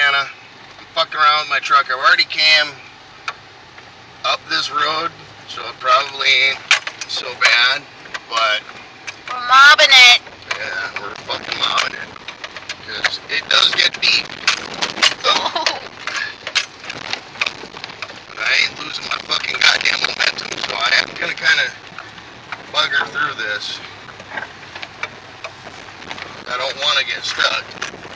Anna, I'm fucking around with my truck. I've already came up this road, so it probably ain't so bad, but we're mobbing it. yeah, we're fucking mobbing it, because it does get deep. Oh. But I ain't losing my fucking goddamn momentum, so I am gonna kind of bugger through this. I don't want to get stuck.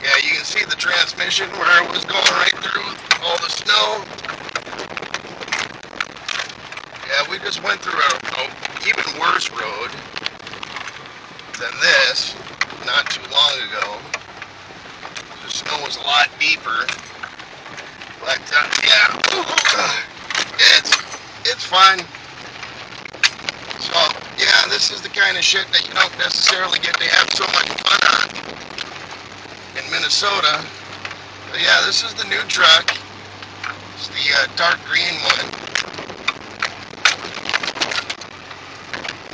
Yeah, you can see the transmission where it was going right through all the snow. Yeah, we just went through an even worse road than this not too long ago. The snow was a lot deeper. But yeah, it's fun. So yeah, this is the kind of shit that you don't necessarily get to have so much fun on in Minnesota. But yeah, this is the new truck. It's the dark green one.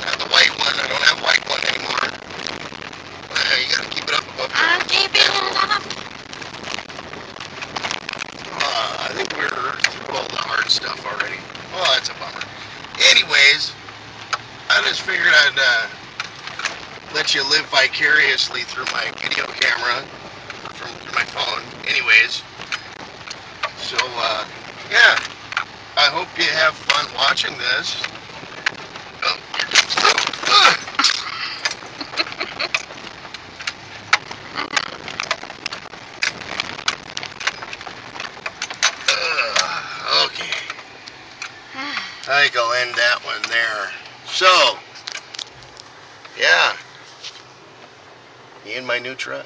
Not the white one. I don't have white one anymore. You gotta keep it up above. I'm keeping it up. I think we're through all the hard stuff already. Oh, that's a bummer. Anyways, I just figured I'd let you live vicariously through my video camera from my phone. Anyways, so yeah, I hope you have fun watching this. Okay, I think I'll end that one there. So, yeah, me and my new truck.